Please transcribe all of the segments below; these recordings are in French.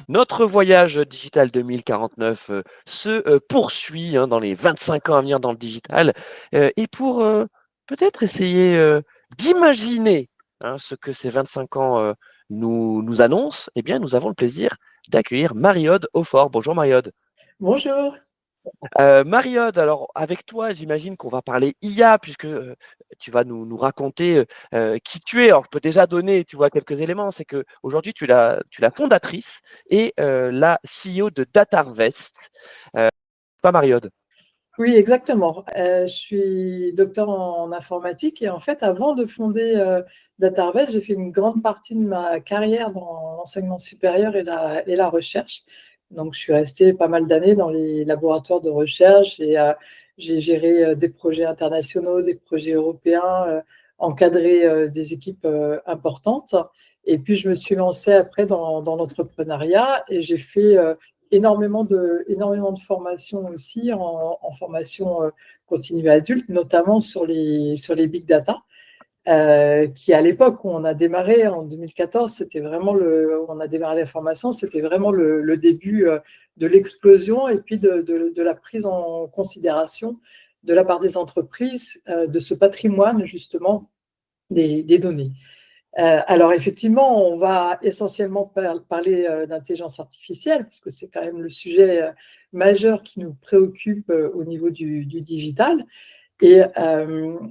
Notre voyage digital 2049 se poursuit hein, dans les 25 ans à venir dans le digital. Et pour peut-être essayer d'imaginer hein, ce que ces 25 ans nous annoncent, eh bien, nous avons le plaisir d'accueillir Mariode Aufort. Bonjour Mariode. Bonjour. Mariode, alors avec toi, j'imagine qu'on va parler IA puisque tu vas nous raconter qui tu es. Alors, je peux déjà donner, tu vois, quelques éléments. C'est que aujourd'hui, tu es la fondatrice et la CEO de DataRvest. Pas Mariode. Oui, exactement. Je suis docteur en informatique et en fait, avant de fonder DataRvest, j'ai fait une grande partie de ma carrière dans l'enseignement supérieur et la recherche. Donc, je suis restée pas mal d'années dans les laboratoires de recherche et j'ai géré des projets internationaux, des projets européens, encadré des équipes importantes. Et puis, je me suis lancée après dans l'entrepreneuriat et j'ai fait énormément de formations aussi en formation continue adulte, notamment sur les big data, qui à l'époque où on a démarré en 2014, c'était vraiment on a démarré la formation, c'était vraiment le début de l'explosion et puis de la prise en considération de la part des entreprises de ce patrimoine justement des données. Alors effectivement, on va essentiellement parler d'intelligence artificielle, parce que c'est quand même le sujet majeur qui nous préoccupe au niveau du digital. Et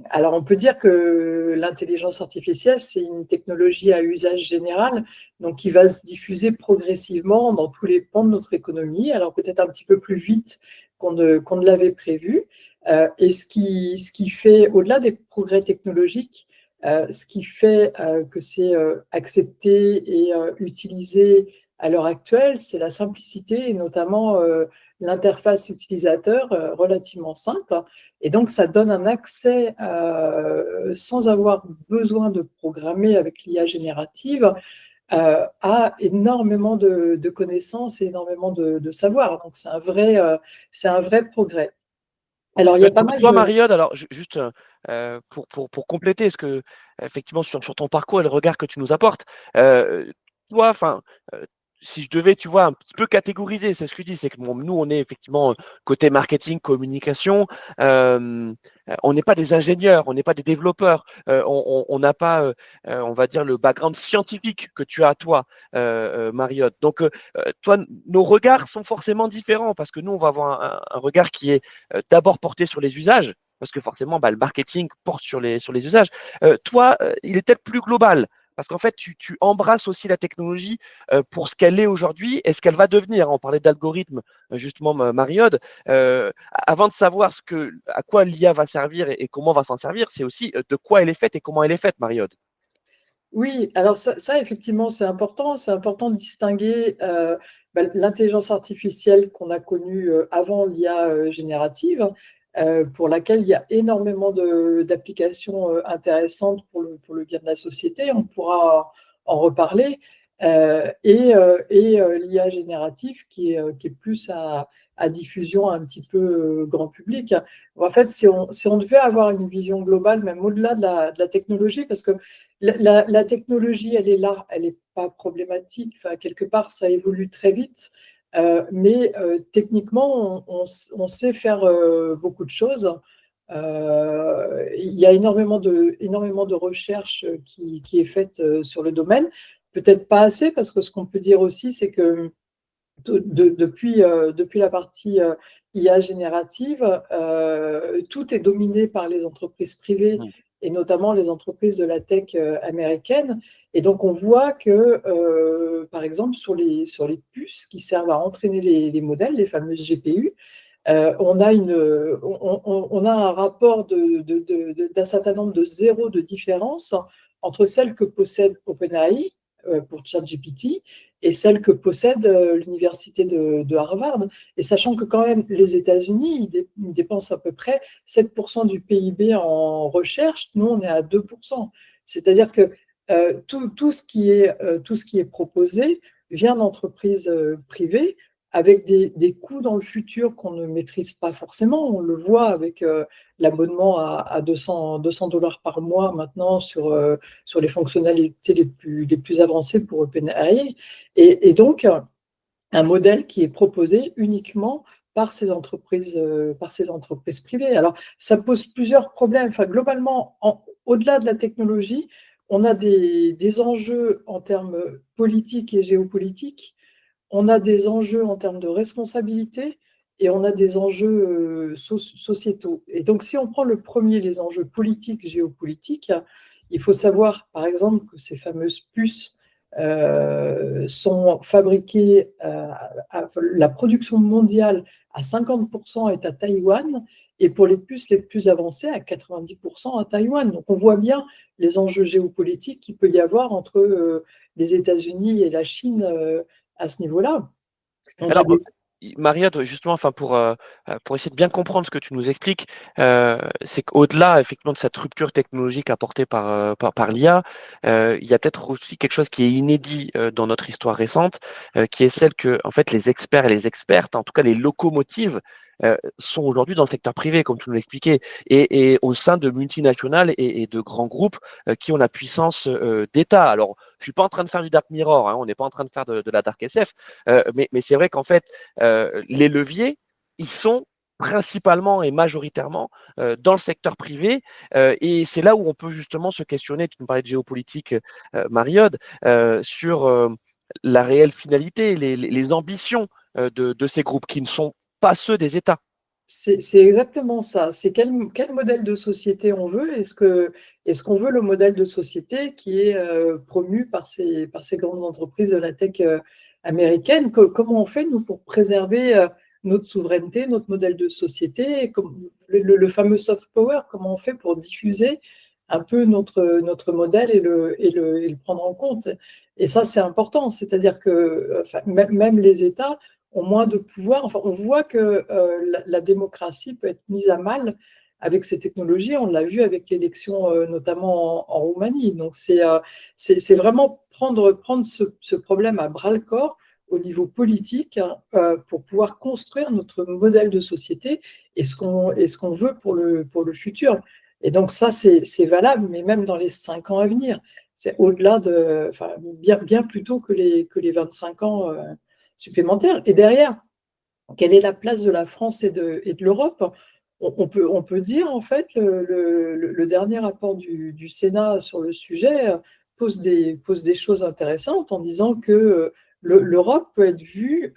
alors on peut dire que l'intelligence artificielle, c'est une technologie à usage général, donc qui va se diffuser progressivement dans tous les pans de notre économie, alors peut-être un petit peu plus vite qu'on ne l'avait prévu. Et ce qui fait, au-delà des progrès technologiques, ce qui fait que c'est accepté et utilisé à l'heure actuelle, c'est la simplicité et notamment l'interface utilisateur relativement simple. Et donc, ça donne un accès sans avoir besoin de programmer avec l'IA générative à énormément de connaissances et énormément de savoir. Donc, c'est un vrai progrès. Alors, il y a pas Donc mal toi, de... Mariode, alors juste pour compléter, ce que effectivement sur ton parcours et le regard que tu nous apportes, toi, enfin, si je devais, tu vois, un petit peu catégoriser, c'est ce que je dis, c'est que bon, nous, on est effectivement côté marketing, communication, on n'est pas des ingénieurs, on n'est pas des développeurs, on n'a pas, on va dire, le background scientifique que tu as toi, Mariode. Donc, toi, nos regards sont forcément différents parce que nous, on va avoir un regard qui est d'abord porté sur les usages, parce que forcément, bah, le marketing porte sur les usages. Toi, il est peut-être plus global, parce qu'en fait, tu embrasses aussi la technologie pour ce qu'elle est aujourd'hui et ce qu'elle va devenir. On parlait d'algorithmes, justement, Mariode. Avant de savoir à quoi l'IA va servir et comment on va s'en servir, c'est aussi de quoi elle est faite et comment elle est faite, Mariode. Oui, alors ça effectivement, c'est important. C'est important de distinguer l'intelligence artificielle qu'on a connue avant l'IA générative, pour laquelle il y a énormément d'applications intéressantes pour le bien de la société. On pourra en reparler. L'IA générative qui est plus à diffusion un petit peu grand public. En fait, si on devait avoir une vision globale, même au-delà de la technologie, parce que la technologie, elle est là, elle n'est pas problématique. Enfin, quelque part, ça évolue très vite. Mais techniquement, on sait faire beaucoup de choses. Il y a énormément de recherche qui est faite sur le domaine. Peut-être pas assez, parce que ce qu'on peut dire aussi, c'est que depuis la partie IA générative, tout est dominé par les entreprises privées Mm. et notamment les entreprises de la tech américaine. Et donc, on voit que, par exemple, sur les puces qui servent à entraîner les modèles, les fameuses GPU, on a un rapport d'un certain nombre de zéros de différence entre celles que possède OpenAI pour ChatGPT et celles que possède l'université de Harvard. Et sachant que quand même les États-Unis, ils dépensent à peu près 7% du PIB en recherche, nous on est à 2%. C'est-à-dire que tout ce qui est proposé vient d'entreprises privées avec des coûts dans le futur qu'on ne maîtrise pas forcément. On le voit avec l'abonnement à 200 $ par mois maintenant sur les fonctionnalités les plus avancées pour OpenAI. Et donc, un modèle qui est proposé uniquement par ces entreprises privées. Alors, ça pose plusieurs problèmes. Enfin, globalement, au-delà de la technologie, on a des enjeux en termes politiques et géopolitiques, on a des enjeux en termes de responsabilité et on a des enjeux sociétaux. Et donc, si on prend le premier, les enjeux politiques, géopolitiques, il faut savoir, par exemple, que ces fameuses puces sont fabriquées, la production mondiale à 50% est à Taïwan, et pour les puces les plus avancées, à 90% à Taïwan. Donc on voit bien les enjeux géopolitiques qu'il peut y avoir entre les États-Unis et la Chine à ce niveau-là. On a Alors, des... Maria, justement, enfin, pour essayer de bien comprendre ce que tu nous expliques, c'est qu'au-delà, effectivement, de cette rupture technologique apportée par l'IA, il y a peut-être aussi quelque chose qui est inédit dans notre histoire récente, qui est celle que, en fait, les experts et les expertes, en tout cas les locomotives, sont aujourd'hui dans le secteur privé, comme tu nous l'expliquais, et au sein de multinationales et de grands groupes qui ont la puissance d'État. Alors, je suis pas en train de faire du Dark Mirror, hein, on n'est pas en train de faire de la Dark SF, mais c'est vrai qu'en fait, les leviers, ils sont principalement et majoritairement dans le secteur privé. Et c'est là où on peut justement se questionner, tu nous parlais de géopolitique, Mariode, sur la réelle finalité, les ambitions de ces groupes qui ne sont pas ceux des États. C'est exactement ça. C'est quel modèle de société on veut? Est-ce qu'on veut le modèle de société qui est promu par ces grandes entreprises de la tech américaine? Comment on fait, nous, pour préserver notre souveraineté, notre modèle de société, le fameux soft power, comment on fait pour diffuser un peu notre modèle et le prendre en compte? Et ça, c'est important. C'est-à-dire que enfin, même les États ont moins de pouvoir. Enfin, on voit que la démocratie peut être mise à mal avec ces technologies. On l'a vu avec l'élection, notamment en Roumanie. Donc, c'est vraiment prendre ce problème à bras-le-corps au niveau politique, hein, pour pouvoir construire notre modèle de société et ce qu'on veut pour le futur. Et donc, ça, c'est valable, mais même dans les 5 ans à venir. C'est au-delà de, enfin, bien plus tôt que les 25 ans supplémentaires. Et derrière, quelle est la place de la France et de l'Europe? On peut dire, en fait, le dernier rapport du Sénat sur le sujet pose des choses intéressantes en disant que l'Europe peut être vue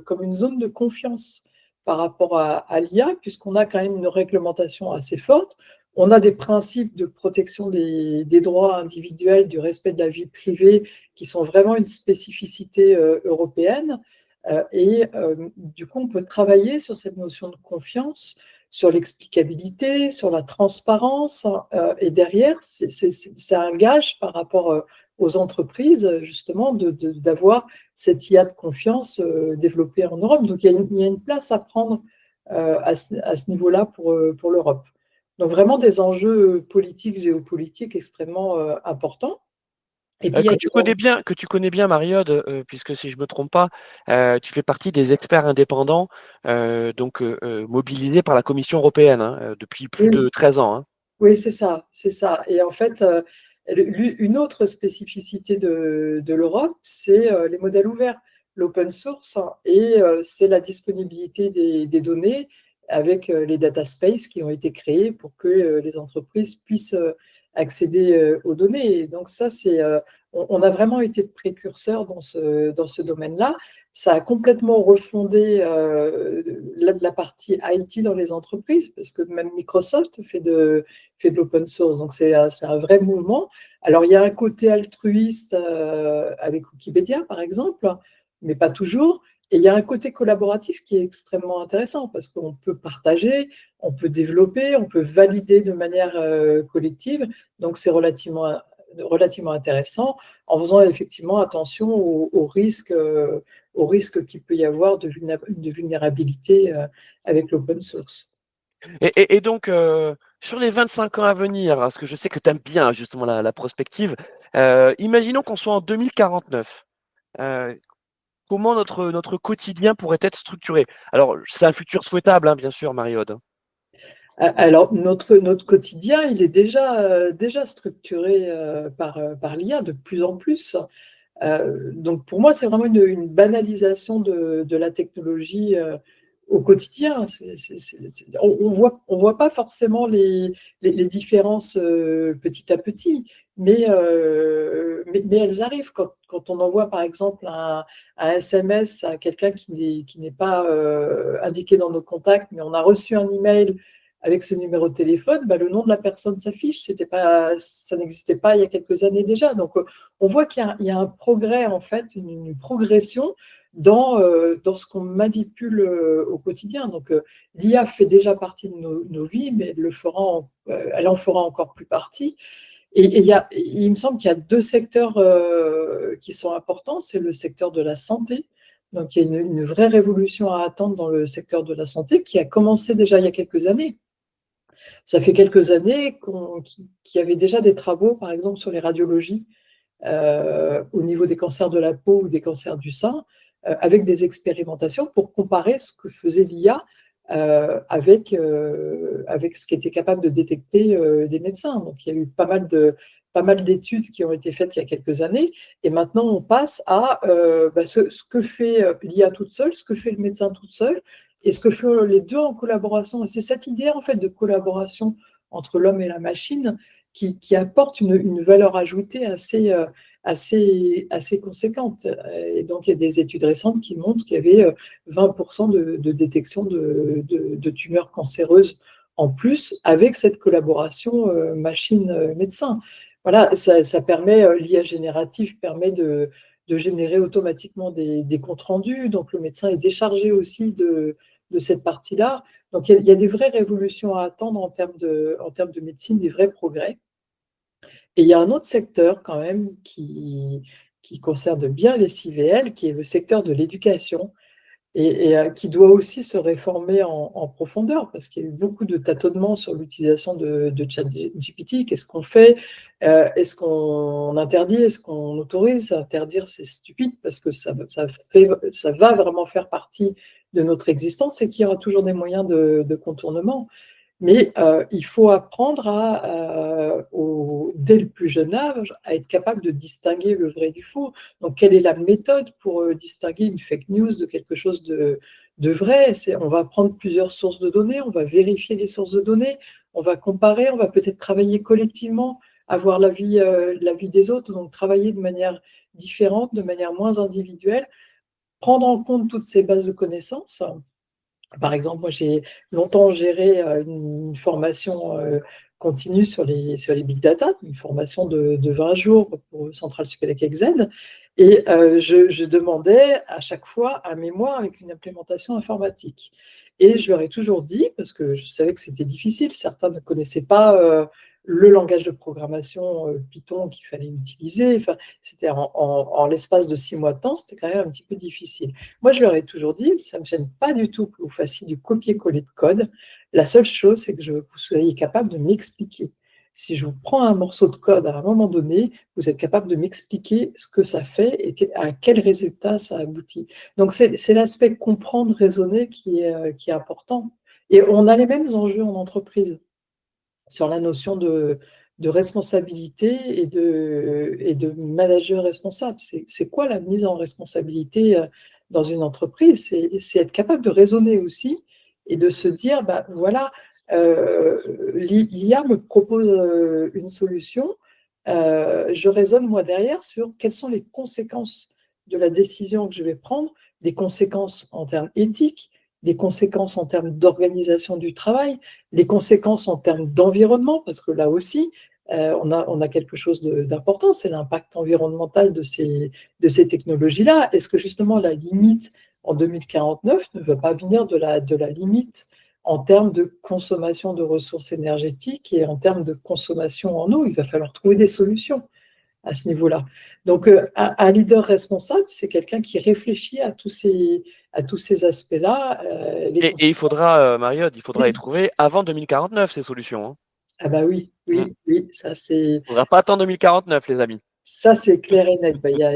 comme une zone de confiance par rapport à l'IA, puisqu'on a quand même une réglementation assez forte. On a des principes de protection des droits individuels, du respect de la vie privée, qui sont vraiment une spécificité européenne. Du coup, on peut travailler sur cette notion de confiance, sur l'explicabilité, sur la transparence. Et derrière, c'est un gage par rapport aux entreprises, justement, d'avoir cette IA de confiance développée en Europe. Donc, il y a une place à prendre à ce niveau-là pour l'Europe. Donc, vraiment des enjeux politiques, géopolitiques extrêmement importants. Et puis, il y a des enjeux... Que tu connais bien, Mariode, puisque si je me trompe pas, tu fais partie des experts indépendants, mobilisés par la Commission européenne, hein, depuis plus Oui, de 13 ans, hein. oui, c'est ça, c'est ça. Et en fait, une autre spécificité de l'Europe, c'est les modèles ouverts, l'open source, hein, et c'est la disponibilité des données avec les data space qui ont été créés pour que les entreprises puissent accéder aux données. Et donc ça, on a vraiment été précurseurs dans ce domaine-là. Ça a complètement refondé la partie IT dans les entreprises, parce que même Microsoft fait de l'open source. Donc, c'est un vrai mouvement. Alors, il y a un côté altruiste avec Wikipédia, par exemple, mais pas toujours. Et il y a un côté collaboratif qui est extrêmement intéressant parce qu'on peut partager, on peut développer, on peut valider de manière collective. Donc, c'est relativement intéressant en faisant effectivement attention aux risques qu'il peut y avoir de vulnérabilité avec l'open source. Et donc, sur les 25 ans à venir, parce que je sais que tu aimes bien justement la prospective, imaginons qu'on soit en 2049. Euh, Comment notre quotidien pourrait être structuré? Alors, c'est un futur souhaitable, hein, bien sûr, Marie-Aude. Alors, notre quotidien, il est déjà structuré par l'IA de plus en plus. Donc pour moi, c'est vraiment une banalisation de la technologie au quotidien. On voit pas forcément les différences petit à petit, mais elles arrivent quand on envoie par exemple un SMS à quelqu'un qui n'est pas indiqué dans nos contacts, mais on a reçu un email avec ce numéro de téléphone, bah, le nom de la personne s'affiche. Ça n'existait pas il y a quelques années déjà. Donc, on voit qu'il y a un progrès, en fait, une progression dans ce qu'on manipule au quotidien. Donc, l'IA fait déjà partie de nos vies, mais elle en fera encore plus partie. Et il me semble qu'il y a deux secteurs qui sont importants. C'est le secteur de la santé. Donc, il y a une vraie révolution à attendre dans le secteur de la santé qui a commencé déjà il y a quelques années. Ça fait quelques années qu'il y avait déjà des travaux, par exemple, sur les radiologies au niveau des cancers de la peau ou des cancers du sein, avec des expérimentations pour comparer ce que faisait l'IA avec ce qu'étaient capables de détecter des médecins. Donc, il y a eu pas mal d'études qui ont été faites il y a quelques années, et maintenant on passe à ce que fait l'IA toute seule, ce que fait le médecin toute seule, et ce que font les deux en collaboration. Et c'est cette idée en fait de collaboration entre l'homme et la machine qui apporte une valeur ajoutée assez conséquente. Et donc, il y a des études récentes qui montrent qu'il y avait 20% de détection de tumeurs cancéreuses en plus avec cette collaboration machine-médecin. Voilà, ça permet, l'IA générative permet de générer automatiquement des comptes rendus. Donc, le médecin est déchargé aussi de cette partie-là. Donc, il y a des vraies révolutions à attendre en termes de médecine, des vrais progrès. Et il y a un autre secteur quand même qui concerne bien les CVL, qui est le secteur de l'éducation, et qui doit aussi se réformer en profondeur, parce qu'il y a eu beaucoup de tâtonnements sur l'utilisation de ChatGPT. Qu'est-ce qu'on fait? Est-ce qu'on interdit? Est-ce qu'on autorise? Interdire, c'est stupide, parce que ça va vraiment faire partie de notre existence et qu'il y aura toujours des moyens de contournement. Mais il faut apprendre dès le plus jeune âge à être capable de distinguer le vrai du faux. Donc, quelle est la méthode pour distinguer une fake news de quelque chose de vrai? On va prendre plusieurs sources de données, on va vérifier les sources de données, on va comparer, on va peut-être travailler collectivement, avoir l'avis des autres, donc travailler de manière différente, de manière moins individuelle, prendre en compte toutes ces bases de connaissances. Par exemple, moi, j'ai longtemps géré une formation continue sur les big data, une formation de 20 jours pour Centrale Supélec Exen. Et je demandais à chaque fois un mémoire avec une implémentation informatique. Et je leur ai toujours dit, parce que je savais que c'était difficile, certains ne connaissaient pas le langage de programmation Python qu'il fallait utiliser. Enfin, c'était en l'espace de 6 mois de temps, c'était quand même un petit peu difficile. Moi, je leur ai toujours dit, ça ne me gêne pas du tout que vous fassiez du copier-coller de code. La seule chose, c'est que vous soyez capable de m'expliquer. Si je vous prends un morceau de code à un moment donné, vous êtes capable de m'expliquer ce que ça fait et à quel résultat ça aboutit. Donc, c'est l'aspect comprendre, raisonner qui est important. Et on a les mêmes enjeux en entreprise sur la notion de responsabilité et de manager responsable. C'est quoi la mise en responsabilité dans une entreprise? C'est être capable de raisonner aussi et de se dire, bah, voilà, l'IA me propose une solution, je raisonne moi derrière sur quelles sont les conséquences de la décision que je vais prendre, des conséquences en termes éthiques, des conséquences en termes d'organisation du travail, les conséquences en termes d'environnement, parce que là aussi, on a quelque chose d'important, c'est l'impact environnemental de ces technologies-là. Est-ce que justement la limite en 2049 ne va pas venir de la limite en termes de consommation de ressources énergétiques et en termes de consommation en eau? Il va falloir trouver des solutions à ce niveau-là. Donc, un leader responsable, c'est quelqu'un qui réfléchit à tous ces aspects-là. Et il faudra, Mariode, il faudra les trouver avant 2049, ces solutions, hein. Ah bah oui, Mmh. oui, ça c'est Faudra pas attendre 2049, les amis. clair et net. Bah, il y a,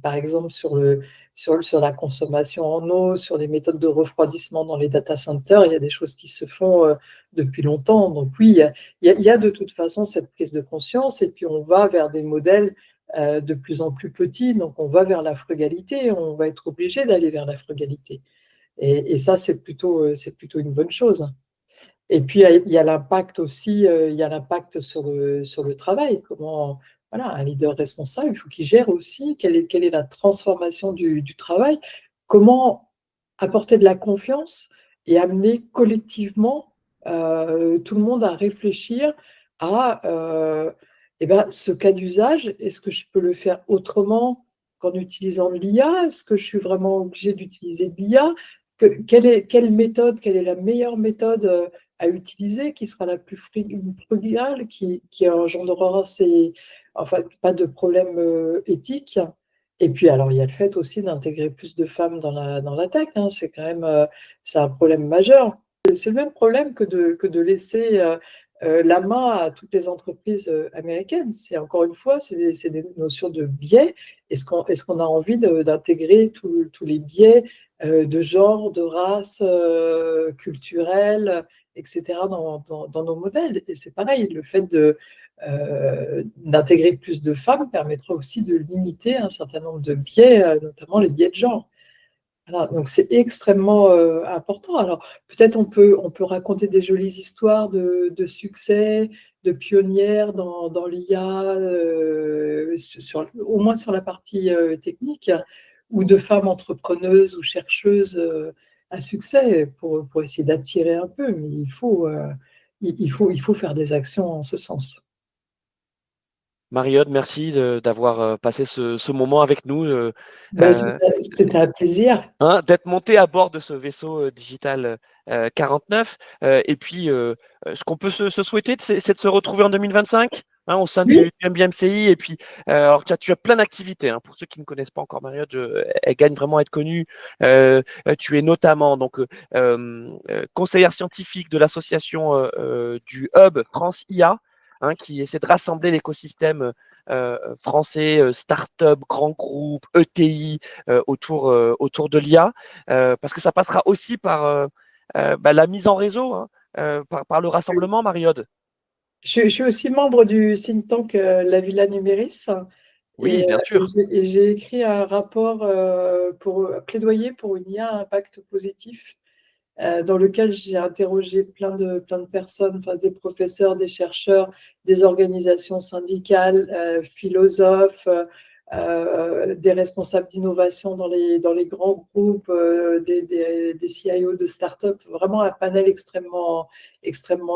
par exemple, sur la consommation en eau, sur les méthodes de refroidissement dans les data centers, il y a des choses qui se font depuis longtemps. Donc oui, il y a de toute façon cette prise de conscience, et puis on va vers des modèles de plus en plus petits, donc on va vers la frugalité, on va être obligé d'aller vers la frugalité. Et ça, c'est plutôt une bonne chose. Et puis, il y a l'impact aussi, il y a l'impact sur le travail. Comment, voilà, un leader responsable, il faut qu'il gère aussi quelle est la transformation du travail, comment apporter de la confiance et amener collectivement tout le monde à réfléchir à eh ben, ce cas d'usage. Est-ce que je peux le faire autrement qu'en utilisant de l'IA? Est-ce que je suis vraiment obligé d'utiliser de l'IA? Quelle méthode, quelle est la meilleure méthode à utiliser, qui sera la plus frugale, qui engendrera enfin, pas de problème éthique. Et puis, alors, il y a le fait aussi d'intégrer plus de femmes dans la tech, hein. C'est quand même c'est un problème majeur. C'est le même problème que de laisser la main à toutes les entreprises américaines. C'est encore une fois, c'est des notions de biais. Est-ce qu'on a envie d'intégrer tous les biais de genre, de race, culturelle, etc., dans nos modèles? Et c'est pareil, le fait d'intégrer plus de femmes permettra aussi de limiter un certain nombre de biais, notamment les biais de genre. Voilà, donc c'est extrêmement important. Alors peut-être on peut raconter des jolies histoires de succès, de pionnières dans l'IA, au moins sur la partie technique, ou de femmes entrepreneuses ou chercheuses à succès pour essayer d'attirer un peu, mais il faut faire des actions en ce sens. Marie-Aude, merci d'avoir passé ce moment avec nous, Ben, c'était un plaisir. hein, d'être monté à bord de ce vaisseau digital 49. Et puis, ce qu'on peut se souhaiter, c'est de se retrouver en 2025, hein, au sein Oui, du MBMCI. Et puis, alors, tu as plein d'activités, hein. Pour ceux qui ne connaissent pas encore Marie-Aude, elle gagne vraiment à être connue. Tu es notamment donc, conseillère scientifique de l'association du Hub France IA, hein, qui essaie de rassembler l'écosystème français, start-up, grands groupes, ETI, autour de l'IA, parce que ça passera aussi par la mise en réseau, hein, par le rassemblement, Marie-Aude. je suis aussi membre du think tank La Villa Numéris. Oui, bien sûr. Et j'ai écrit un rapport pour plaidoyer pour une IA à impact positif, dans lequel j'ai interrogé plein de personnes, enfin, des professeurs, des chercheurs, des organisations syndicales, philosophes, des responsables d'innovation dans les grands groupes, des CIO de start-up, vraiment un panel extrêmement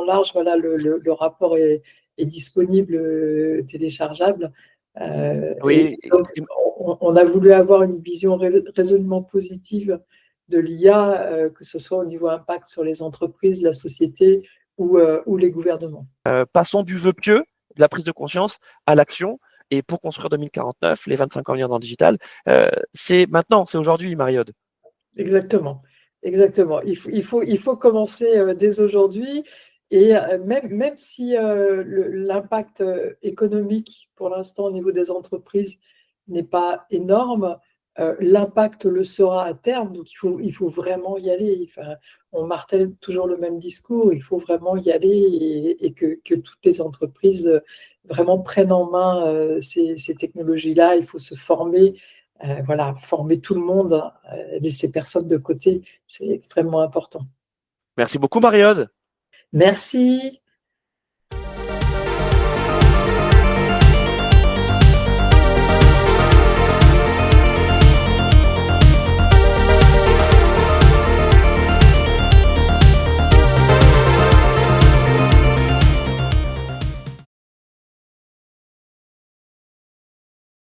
large. Voilà, le rapport est disponible, téléchargeable. Et Oui, donc, on a voulu avoir une vision résolument positive de l'IA, que ce soit au niveau impact sur les entreprises, la société ou les gouvernements. passons du vœu pieux, de la prise de conscience, à l'action. Et pour construire 2049, les 25 ans dans le digital, c'est maintenant, c'est aujourd'hui, Marie-Aude. Exactement, exactement. Il faut commencer dès aujourd'hui. Et même si l'impact économique, pour l'instant, au niveau des entreprises, n'est pas énorme, l'impact le sera à terme. Donc, il faut vraiment y aller. Enfin, on martèle toujours le même discours. Il faut vraiment y aller et que toutes les entreprises vraiment prennent en main ces technologies-là. Il faut se former. Voilà, former tout le monde, laisser personne de côté, c'est extrêmement important. Merci beaucoup, Marie-Aude. Merci.